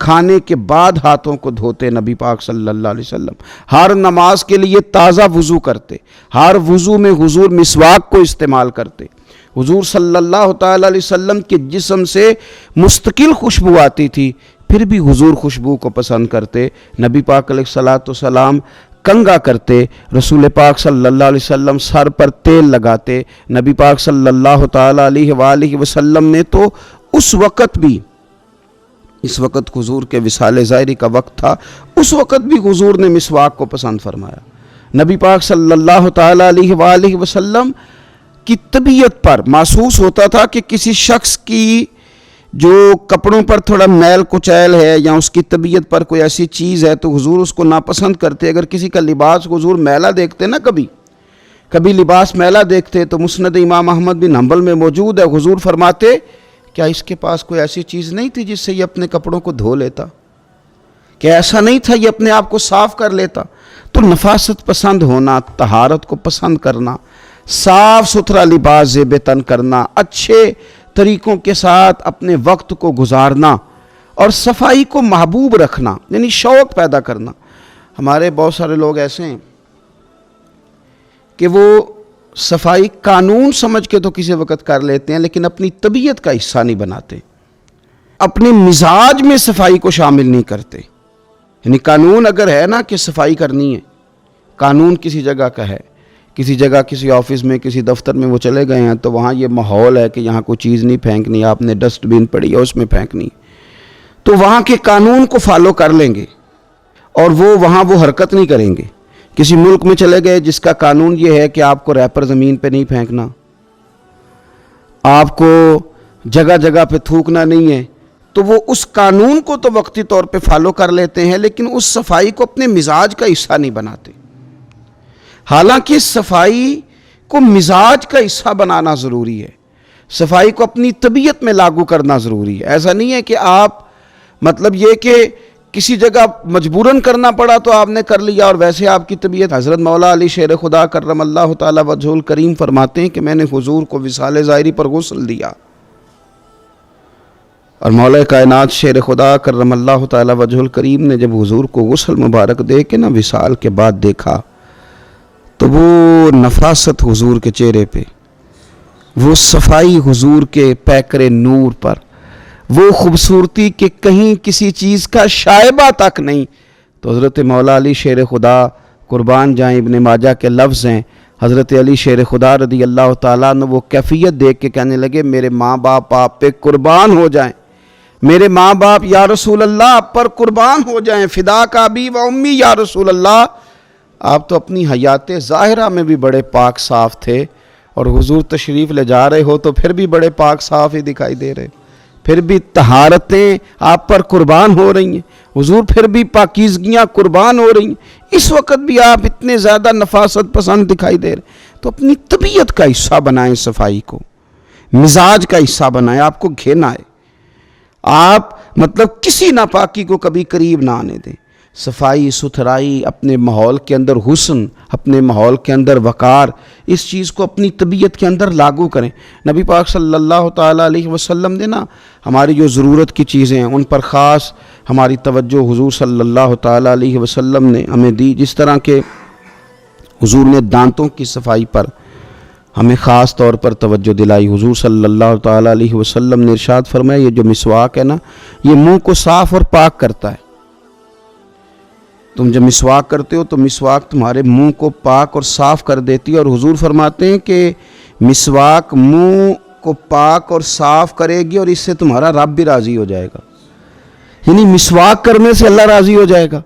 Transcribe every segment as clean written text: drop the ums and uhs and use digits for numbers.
کھانے کے بعد ہاتھوں کو دھوتے نبی پاک صلی اللہ علیہ وسلم، ہر نماز کے لیے تازہ وضو کرتے، ہر وضو میں حضور مسواک کو استعمال کرتے، حضور صلی اللہ تعالیٰ علیہ وسلم کے جسم سے مستقل خوشبو آتی تھی، پھر بھی حضور خوشبو کو پسند کرتے، نبی پاک علیہ الصلوۃ والسلام کنگھا کرتے، رسول پاک صلی اللہ علیہ وسلم سر پر تیل لگاتے، نبی پاک صلی اللہ تعالیٰ علیہ وآلہ وسلم نے تو اس وقت بھی، اس وقت حضور کے وصال ظاہری کا وقت تھا، اس وقت بھی حضور نے مسواک کو پسند فرمایا۔ نبی پاک صلی اللہ تعالیٰ علیہ وآلہ وسلم کی طبیعت پر محسوس ہوتا تھا کہ کسی شخص کی جو کپڑوں پر تھوڑا میل کچیل ہے یا اس کی طبیعت پر کوئی ایسی چیز ہے تو حضور اس کو ناپسند کرتے۔ اگر کسی کا لباس حضور میلا دیکھتے نا، کبھی لباس میلا دیکھتے تو مسند امام احمد بن حنبل میں موجود ہے، حضور فرماتے کیا اس کے پاس کوئی ایسی چیز نہیں تھی جس سے یہ اپنے کپڑوں کو دھو لیتا؟ کیا ایسا نہیں تھا یہ اپنے آپ کو صاف کر لیتا؟ تو نفاست پسند ہونا، طہارت کو پسند کرنا، صاف ستھرا لباس زیب تن کرنا، اچھے طریقوں کے ساتھ اپنے وقت کو گزارنا اور صفائی کو محبوب رکھنا، یعنی شوق پیدا کرنا۔ ہمارے بہت سارے لوگ ایسے ہیں کہ وہ صفائی قانون سمجھ کے تو کسی وقت کر لیتے ہیں لیکن اپنی طبیعت کا حصہ نہیں بناتے، اپنے مزاج میں صفائی کو شامل نہیں کرتے۔ یعنی قانون اگر ہے نا کہ صفائی کرنی ہے، قانون کسی جگہ کا ہے، کسی جگہ کسی آفس میں کسی دفتر میں وہ چلے گئے ہیں تو وہاں یہ ماحول ہے کہ یہاں کوئی چیز نہیں پھینکنی، آپ نے ڈسٹ بین پڑی ہے اس میں پھینکنی، تو وہاں کے قانون کو فالو کر لیں گے اور وہاں وہ حرکت نہیں کریں گے۔ کسی ملک میں چلے گئے جس کا قانون یہ ہے کہ آپ کو ریپر زمین پہ نہیں پھینکنا، آپ کو جگہ جگہ پہ تھوکنا نہیں ہے، تو وہ اس قانون کو تو وقتی طور پہ فالو کر لیتے ہیں لیکن اس صفائی کو اپنے مزاج کا حصہ نہیں بناتے۔ حالانکہ صفائی کو مزاج کا حصہ بنانا ضروری ہے، صفائی کو اپنی طبیعت میں لاگو کرنا ضروری ہے۔ ایسا نہیں ہے کہ آپ مطلب یہ کہ کسی جگہ مجبوراً کرنا پڑا تو آپ نے کر لیا اور ویسے آپ کی طبیعت۔ حضرت مولا علی شیر خدا کرم اللہ تعالی وجہہ الکریم فرماتے ہیں کہ میں نے حضور کو وصال ظاہری پر غسل دیا اور مولا کائنات شیر خدا کرم اللہ تعالی وجہہ الکریم نے جب حضور کو غسل مبارک دے کے نا وصال کے بعد دیکھا تو وہ نفاست حضور کے چہرے پہ، وہ صفائی حضور کے پیکر نور پر، وہ خوبصورتی کہ کہیں کسی چیز کا شائبہ تک نہیں، تو حضرت مولا علی شیر خدا قربان جائیں، ابن ماجہ کے لفظ ہیں، حضرت علی شیر خدا رضی اللہ تعالیٰ نے وہ کیفیت دیکھ کے کہنے لگے میرے ماں باپ آپ پہ قربان ہو جائیں، میرے ماں باپ یا رسول اللہ آپ پر قربان ہو جائیں، فدا کا ابی و امی یا رسول اللہ۔ آپ تو اپنی حیات ظاہرہ میں بھی بڑے پاک صاف تھے اور حضور تشریف لے جا رہے ہو تو پھر بھی بڑے پاک صاف ہی دکھائی دے رہے، پھر بھی طہارتیں آپ پر قربان ہو رہی ہیں، حضور پھر بھی پاکیزگیاں قربان ہو رہی ہیں، اس وقت بھی آپ اتنے زیادہ نفاست پسند دکھائی دے رہے۔ تو اپنی طبیعت کا حصہ بنائیں، صفائی کو مزاج کا حصہ بنائیں، آپ کو گھن آئے، آپ مطلب کسی ناپاکی کو کبھی قریب نہ آنے دیں۔ صفائی ستھرائی، اپنے ماحول کے اندر حسن، اپنے ماحول کے اندر وقار، اس چیز کو اپنی طبیعت کے اندر لاگو کریں۔ نبی پاک صلی اللہ تعالیٰ علیہ وسلم نے نا ہماری جو ضرورت کی چیزیں ہیں ان پر خاص ہماری توجہ حضور صلی اللہ تعالیٰ علیہ وسلم نے ہمیں دی، جس طرح کہ حضور نے دانتوں کی صفائی پر ہمیں خاص طور پر توجہ دلائی۔ حضور صلی اللہ تعالیٰ علیہ وسلم نے ارشاد فرمایا یہ جو مسواک ہے نا یہ منہ کو صاف اور پاک کرتا ہے۔ تم جب مسواک کرتے ہو تو مسواک تمہارے منہ کو پاک اور صاف کر دیتی ہے، اور حضور فرماتے ہیں کہ مسواک منہ کو پاک اور صاف کرے گی اور اس سے تمہارا رب بھی راضی ہو جائے گا، یعنی مسواک کرنے سے اللہ راضی ہو جائے گا۔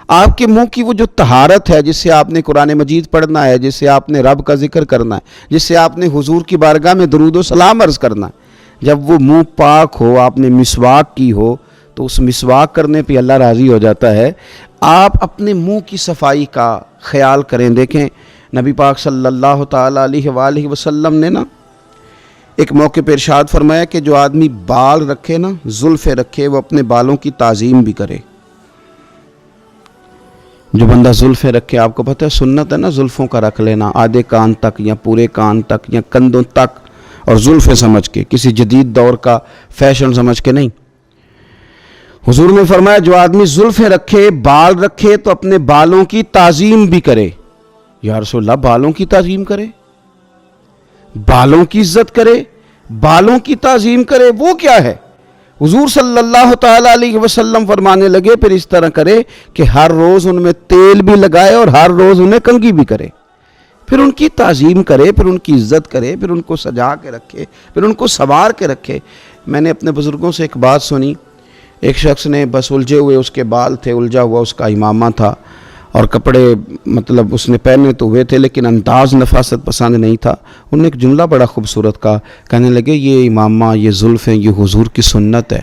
آپ کے منہ کی وہ جو طہارت ہے جس سے آپ نے قرآن مجید پڑھنا ہے، جس سے آپ نے رب کا ذکر کرنا ہے، جس سے آپ نے حضور کی بارگاہ میں درود و سلام عرض کرنا ہے، جب وہ منہ پاک ہو، آپ نے مسواک کی ہو تو اس مسواک کرنے پہ اللہ راضی ہو جاتا ہے۔ آپ اپنے منہ کی صفائی کا خیال کریں۔ دیکھیں نبی پاک صلی اللہ تعالیٰ علیہ وآلہ وسلم نے نا ایک موقع پہ ارشاد فرمایا کہ جو آدمی بال رکھے نا، زلفیں رکھے، وہ اپنے بالوں کی تعظیم بھی کرے۔ جو بندہ زلفیں رکھے، آپ کو پتہ ہے سنت ہے نا زلفوں کا رکھ لینا، آدھے کان تک یا پورے کان تک یا کندھوں تک، اور زلفیں سمجھ کے، کسی جدید دور کا فیشن سمجھ کے نہیں۔ حضور نے فرمایا جو آدمی زلفیں رکھے، بال رکھے تو اپنے بالوں کی تعظیم بھی کرے۔ یا رسول اللہ بالوں کی تعظیم کرے، بالوں کی عزت کرے، بالوں کی تعظیم کرے، وہ کیا ہے؟ حضور صلی اللہ تعالی علیہ وسلم فرمانے لگے پھر اس طرح کرے کہ ہر روز ان میں تیل بھی لگائے اور ہر روز انہیں کنگھی بھی کرے، پھر ان کی تعظیم کرے، پھر ان کی عزت کرے، پھر ان کو سجا کے رکھے، پھر ان کو سنوار کے رکھے۔ میں نے اپنے بزرگوں سے ایک بات سنی، ایک شخص نے بس الجھے ہوئے اس کے بال تھے، الجھا ہوا اس کا امامہ تھا اور کپڑے مطلب اس نے پہنے تو ہوئے تھے لیکن انداز نفاست پسند نہیں تھا۔ انہوں نے ایک جملہ بڑا خوبصورت کہا، کہنے لگے یہ امامہ، یہ زلفیں، یہ حضور کی سنت ہے،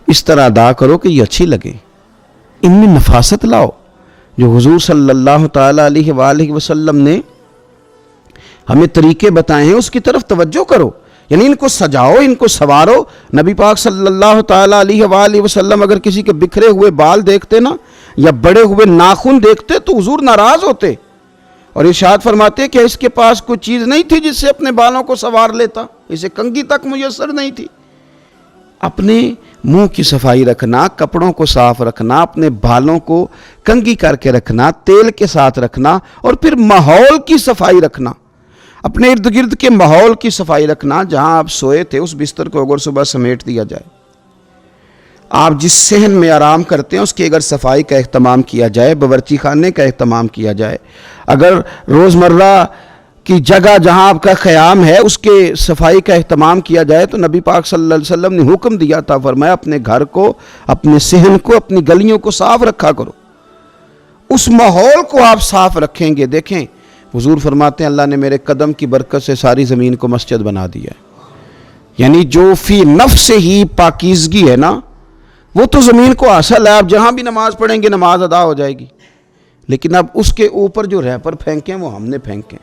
اس طرح ادا کرو کہ یہ اچھی لگے، ان میں نفاست لاؤ۔ جو حضور صلی اللہ تعالیٰ علیہ وآلہ وسلم نے ہمیں طریقے بتائے ہیں اس کی طرف توجہ کرو، یعنی ان کو سجاؤ، ان کو سنوارو۔ نبی پاک صلی اللہ تعالیٰ علیہ وآلہ وسلم اگر کسی کے بکھرے ہوئے بال دیکھتے نا یا بڑے ہوئے ناخن دیکھتے تو حضور ناراض ہوتے اور ارشاد فرماتے کہ اس کے پاس کوئی چیز نہیں تھی جس سے اپنے بالوں کو سنوار لیتا، اسے کنگھی تک میسر نہیں تھی۔ اپنے منہ کی صفائی رکھنا، کپڑوں کو صاف رکھنا، اپنے بالوں کو کنگھی کر کے رکھنا، تیل کے ساتھ رکھنا، اور پھر ماحول کی صفائی رکھنا، اپنے ارد گرد کے ماحول کی صفائی رکھنا۔ جہاں آپ سوئے تھے اس بستر کو اگر صبح سمیٹ دیا جائے، آپ جس صحن میں آرام کرتے ہیں اس کی اگر صفائی کا اہتمام کیا جائے، باورچی خانے کا اہتمام کیا جائے، اگر روزمرہ کی جگہ جہاں آپ کا قیام ہے اس کے صفائی کا اہتمام کیا جائے تو نبی پاک صلی اللہ علیہ وسلم نے حکم دیا تھا، فرمایا اپنے گھر کو، اپنے صحن کو، اپنی گلیوں کو صاف رکھا کرو، اس ماحول کو آپ صاف رکھیں گے۔ دیکھیں حضور فرماتے ہیں اللہ نے میرے قدم کی برکت سے ساری زمین کو مسجد بنا دیا ہے، یعنی جو فی نفس ہی پاکیزگی ہے نا وہ تو زمین کو حاصل ہے، آپ جہاں بھی نماز پڑھیں گے نماز ادا ہو جائے گی، لیکن اب اس کے اوپر جو ریپر پھینکیں وہ ہم نے پھینکیں،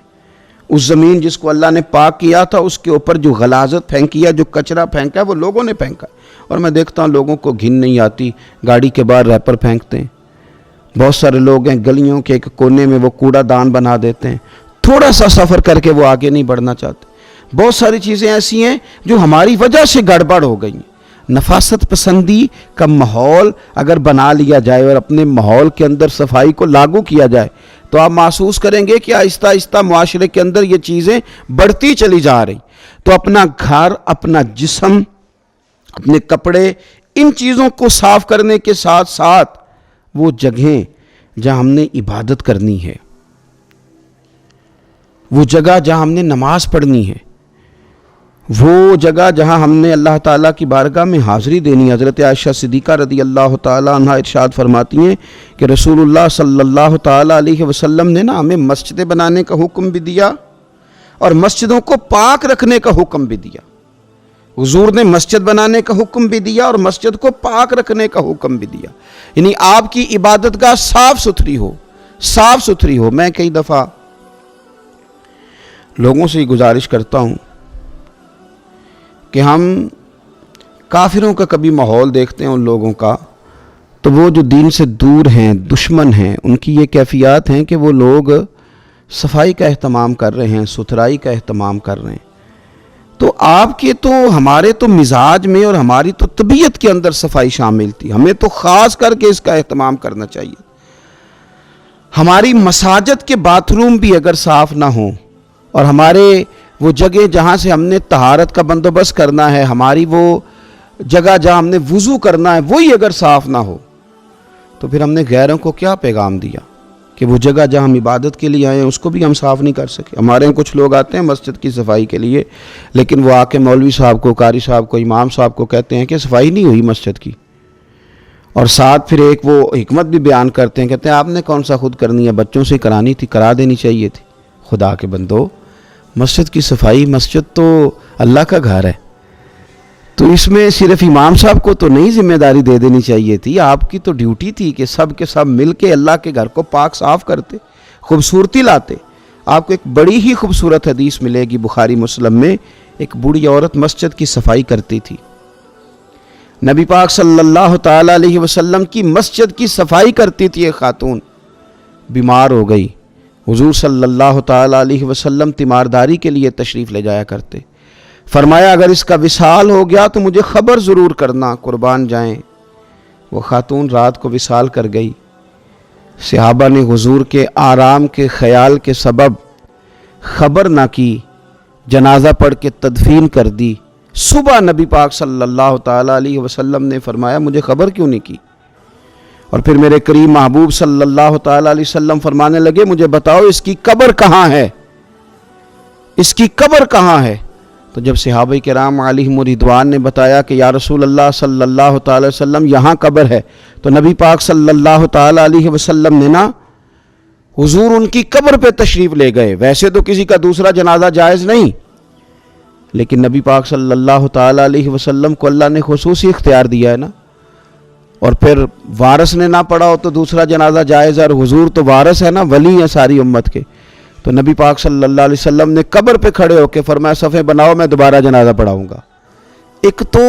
اس زمین جس کو اللہ نے پاک کیا تھا اس کے اوپر جو غلاظت پھینکی ہے، جو کچرا پھینکا ہے وہ لوگوں نے پھینکا۔ اور میں دیکھتا ہوں لوگوں کو گھن نہیں آتی، گاڑی کے باہر ریپر پھینکتے ہیں، بہت سارے لوگ ہیں گلیوں کے ایک کونے میں وہ کوڑا دان بنا دیتے ہیں، تھوڑا سا سفر کر کے وہ آگے نہیں بڑھنا چاہتے۔ بہت ساری چیزیں ایسی ہیں جو ہماری وجہ سے گڑبڑ ہو گئی ہیں۔ نفاست پسندی کا ماحول اگر بنا لیا جائے اور اپنے ماحول کے اندر صفائی کو لاگو کیا جائے تو آپ محسوس کریں گے کہ آہستہ آہستہ معاشرے کے اندر یہ چیزیں بڑھتی چلی جا رہی۔ تو اپنا گھر، اپنا جسم، اپنے کپڑے، ان چیزوں کو صاف کرنے کے ساتھ ساتھ وہ جگہیں جہاں ہم نے عبادت کرنی ہے، وہ جگہ جہاں ہم نے نماز پڑھنی ہے، وہ جگہ جہاں ہم نے اللہ تعالیٰ کی بارگاہ میں حاضری دینی ہے۔ حضرت عائشہ صدیقہ رضی اللہ تعالیٰ عنہ ارشاد فرماتی ہیں کہ رسول اللہ صلی اللہ تعالیٰ علیہ وسلم نے نا ہمیں مسجدیں بنانے کا حکم بھی دیا اور مسجدوں کو پاک رکھنے کا حکم بھی دیا۔ حضور نے مسجد بنانے کا حکم بھی دیا اور مسجد کو پاک رکھنے کا حکم بھی دیا، یعنی آپ کی عبادت گاہ صاف ستھری ہو، صاف ستھری ہو۔ میں کئی دفعہ لوگوں سے گزارش کرتا ہوں کہ ہم کافروں کا کبھی ماحول دیکھتے ہیں ان لوگوں کا تو وہ جو دین سے دور ہیں، دشمن ہیں، ان کی یہ کیفیات ہیں کہ وہ لوگ صفائی کا اہتمام کر رہے ہیں، ستھرائی کا اہتمام کر رہے ہیں۔ تو آپ کے تو ہمارے تو مزاج میں اور ہماری تو طبیعت کے اندر صفائی شامل تھی، ہمیں تو خاص کر کے اس کا اہتمام کرنا چاہیے۔ ہماری مساجد کے باتھ روم بھی اگر صاف نہ ہوں اور ہمارے وہ جگہ جہاں سے ہم نے طہارت کا بندوبست کرنا ہے، ہماری وہ جگہ جہاں ہم نے وضو کرنا ہے وہی اگر صاف نہ ہو تو پھر ہم نے غیروں کو کیا پیغام دیا کہ وہ جگہ جہاں ہم عبادت کے لیے آئے ہیں اس کو بھی ہم صاف نہیں کر سکے۔ ہمارے یہاں کچھ لوگ آتے ہیں مسجد کی صفائی کے لیے لیکن وہ آ کے مولوی صاحب کو، قاری صاحب کو، امام صاحب کو کہتے ہیں کہ صفائی نہیں ہوئی مسجد کی، اور ساتھ پھر ایک وہ حکمت بھی بیان کرتے ہیں، کہتے ہیں آپ نے کون سا خود کرنی ہے، بچوں سے کرانی تھی، کرا دینی چاہیے تھی۔ خدا کے بندو، مسجد کی صفائی، مسجد تو اللہ کا گھر ہے، تو اس میں صرف امام صاحب کو تو نہیں ذمہ داری دے دینی چاہیے تھی، آپ کی تو ڈیوٹی تھی کہ سب کے سب مل کے اللہ کے گھر کو پاک صاف کرتے، خوبصورتی لاتے۔ آپ کو ایک بڑی ہی خوبصورت حدیث ملے گی بخاری مسلم میں، ایک بوڑھی عورت مسجد کی صفائی کرتی تھی، نبی پاک صلی اللہ تعالیٰ علیہ وسلم کی مسجد کی صفائی کرتی تھی، ایک خاتون بیمار ہو گئی، حضور صلی اللہ تعالیٰ علیہ وسلم تیمارداری کے لیے تشریف لے جایا کرتے، فرمایا اگر اس کا وصال ہو گیا تو مجھے خبر ضرور کرنا، قربان جائیں وہ خاتون رات کو وصال کر گئی. صحابہ نے حضور کے آرام کے خیال کے سبب خبر نہ کی، جنازہ پڑھ کے تدفین کر دی. صبح نبی پاک صلی اللہ تعالیٰ علیہ وسلم نے فرمایا مجھے خبر کیوں نہیں کی؟ اور پھر میرے کریم محبوب صلی اللہ تعالیٰ علیہ وسلم فرمانے لگے مجھے بتاؤ اس کی قبر کہاں ہے، اس کی قبر کہاں ہے؟ تو جب صحابہ کرام علیہم رضوان نے بتایا کہ یا رسول اللہ صلی اللہ تعالیٰ علیہ وسلم یہاں قبر ہے، تو نبی پاک صلی اللہ تعالیٰ علیہ وسلم نے نا حضور ان کی قبر پہ تشریف لے گئے. ویسے تو کسی کا دوسرا جنازہ جائز نہیں، لیکن نبی پاک صلی اللہ تعالیٰ علیہ وسلم کو اللہ نے خصوصی اختیار دیا ہے نا. اور پھر وارث نے نہ پڑھا ہو تو دوسرا جنازہ جائز ہے، اور حضور تو وارث ہے نا، ولی ہے ساری امت کے. تو نبی پاک صلی اللہ علیہ وسلم نے قبر پہ کھڑے ہو کے فرمایا صفیں بناؤ میں دوبارہ جنازہ پڑھاؤں گا. ایک تو